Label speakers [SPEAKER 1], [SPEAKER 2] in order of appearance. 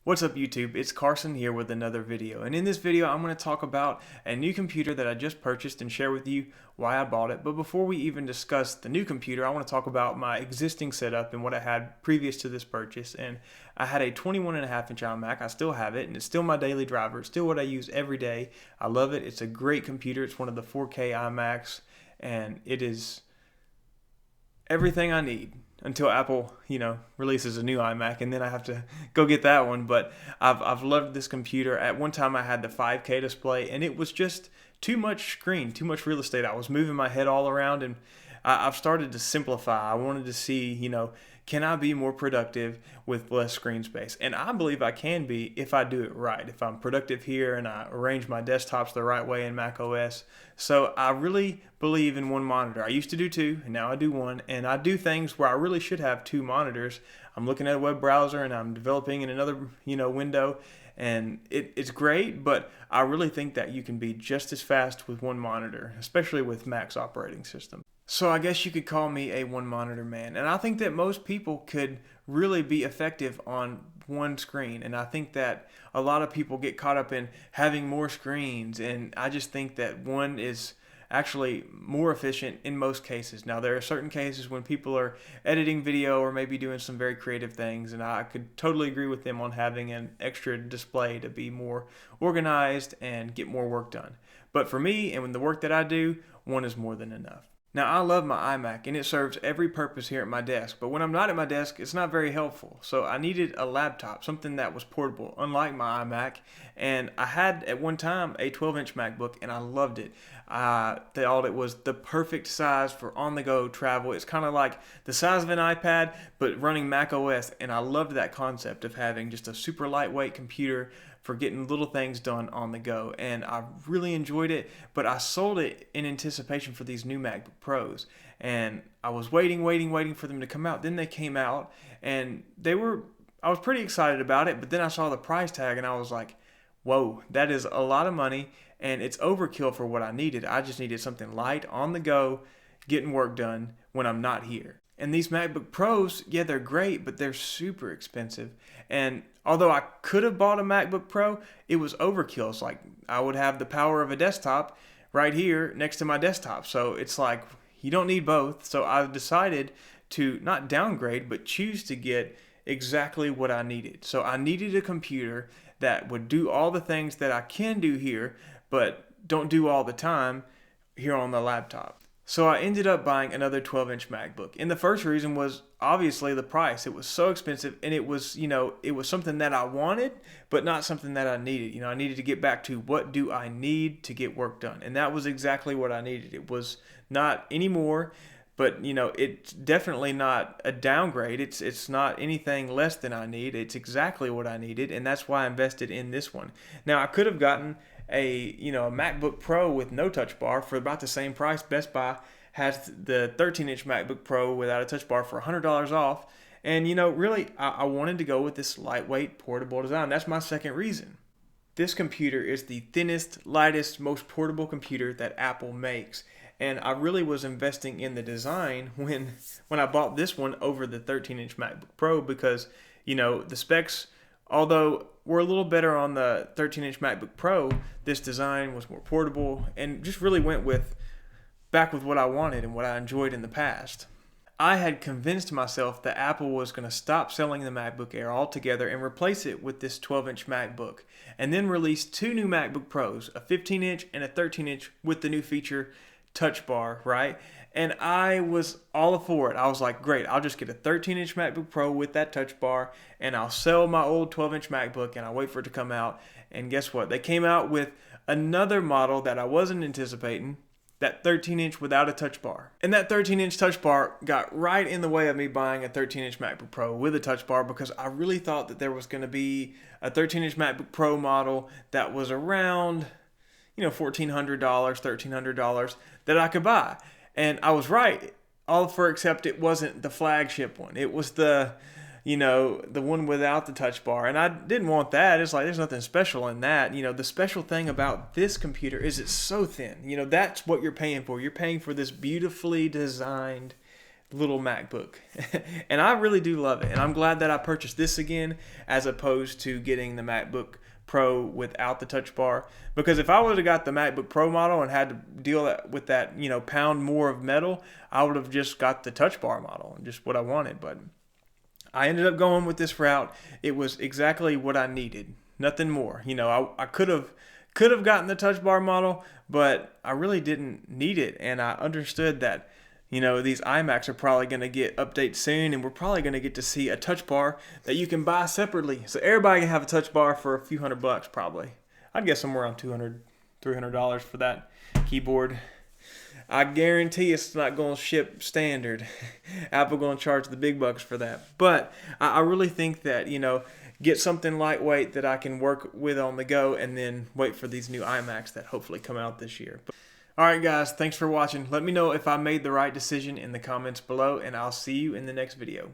[SPEAKER 1] What's up YouTube? It's Carson here with another video, and in this video I'm going to talk about a new computer that I just purchased and share with you why I bought it. But before we even discuss the new computer, I want to talk about my existing setup and what I had previous to this purchase. And I had a 21.5-inch iMac. I still have it, and it's still my daily driver. It's still what I use every day. I love it. It's a great computer. It's one of the 4K iMacs, and it is everything I need until Apple, releases a new iMac, and then I have to go get that one. But I've loved this computer. At one time, I had the 5K display, and it was just too much screen, too much real estate. I was moving my head all around, and I've started to simplify. I wanted to see, can I be more productive with less screen space? And I believe I can be if I do it right, if I'm productive here and I arrange my desktops the right way in Mac OS. So I really believe in one monitor. I used to do two, and now I do one. And I do things where I really should have two monitors. I'm looking at a web browser and I'm developing in another, window. And it's great, but I really think that you can be just as fast with one monitor, especially with Mac's operating system. So I guess you could call me a one monitor man. And I think that most people could really be effective on one screen. And I think that a lot of people get caught up in having more screens. And I just think that one is actually more efficient in most cases. Now, there are certain cases when people are editing video or maybe doing some very creative things, and I could totally agree with them on having an extra display to be more organized and get more work done. But for me, and with the work that I do, one is more than enough. Now, I love my iMac, and it serves every purpose here at my desk, but when I'm not at my desk, it's not very helpful. So I needed a laptop, something that was portable, unlike my iMac, and I had at one time a 12-inch MacBook, and I loved it. I thought it was the perfect size for on-the-go travel. It's kind of like the size of an iPad, but running Mac OS, and I loved that concept of having just a super lightweight computer for getting little things done on the go, and I really enjoyed it. But I sold it in anticipation for these new MacBook Pros, and I was waiting for them to come out. Then they came out, and I was pretty excited about it, but then I saw the price tag and I was like, whoa, that is a lot of money, and it's overkill for what I needed. I just needed something light, on the go, getting work done when I'm not here. And these MacBook Pros, yeah, they're great, but they're super expensive. And although I could have bought a MacBook Pro, it was overkill. It's like I would have the power of a desktop right here next to my desktop. So it's like you don't need both. So I decided to not downgrade, but choose to get exactly what I needed. So I needed a computer that would do all the things that I can do here, but don't do all the time here on the laptop. So I ended up buying another 12-inch MacBook. And the first reason was obviously the price. It was so expensive, and it was something that I wanted, but not something that I needed. I needed to get back to what do I need to get work done. And that was exactly what I needed. It was not anymore, but it's definitely not a downgrade. It's not anything less than I need. It's exactly what I needed, and that's why I invested in this one. Now, I could have gotten a MacBook Pro with no touch bar for about the same price. Best Buy has the 13-inch MacBook Pro without a touch bar for $100 off. And really, I wanted to go with this lightweight, portable design. That's my second reason. This computer is the thinnest, lightest, most portable computer that Apple makes. And I really was investing in the design when I bought this one over the 13-inch MacBook Pro because, the specs, although we're a little better on the 13-inch MacBook Pro, this design was more portable and just really went back with what I wanted and what I enjoyed in the past. I had convinced myself that Apple was going to stop selling the MacBook Air altogether and replace it with this 12-inch MacBook, and then release two new MacBook Pros, a 15-inch and a 13-inch with the new feature touch bar, right? And I was all for it. I was like, great, I'll just get a 13-inch MacBook Pro with that touch bar, and I'll sell my old 12-inch MacBook, and I'll wait for it to come out. And guess what? They came out with another model that I wasn't anticipating, that 13-inch without a touch bar. And that 13-inch touch bar got right in the way of me buying a 13-inch MacBook Pro with a touch bar because I really thought that there was going to be a 13-inch MacBook Pro model that was around $1,400, $1,300 that I could buy. And I was right, all for except it wasn't the flagship one. It was the one without the touch bar. And I didn't want that. It's like there's nothing special in that. The special thing about this computer is it's so thin. That's what you're paying for. You're paying for this beautifully designed little MacBook. And I really do love it. And I'm glad that I purchased this again as opposed to getting the MacBook Pro without the touch bar, because if I would have got the MacBook Pro model and had to deal with that, pound more of metal, I would have just got the touch bar model, just what I wanted. But I ended up going with this route. It was exactly what I needed, nothing more. I could have gotten the touch bar model, but I really didn't need it, and I understood that these iMacs are probably going to get updates soon, and we're probably going to get to see a touch bar that you can buy separately. So everybody can have a touch bar for a few $100 probably. I'd guess somewhere around $200, $300 for that keyboard. I guarantee it's not going to ship standard. Apple going to charge the big bucks for that. But I really think that, get something lightweight that I can work with on the go, and then wait for these new iMacs that hopefully come out this year. Alright guys, thanks for watching. Let me know if I made the right decision in the comments below, and I'll see you in the next video.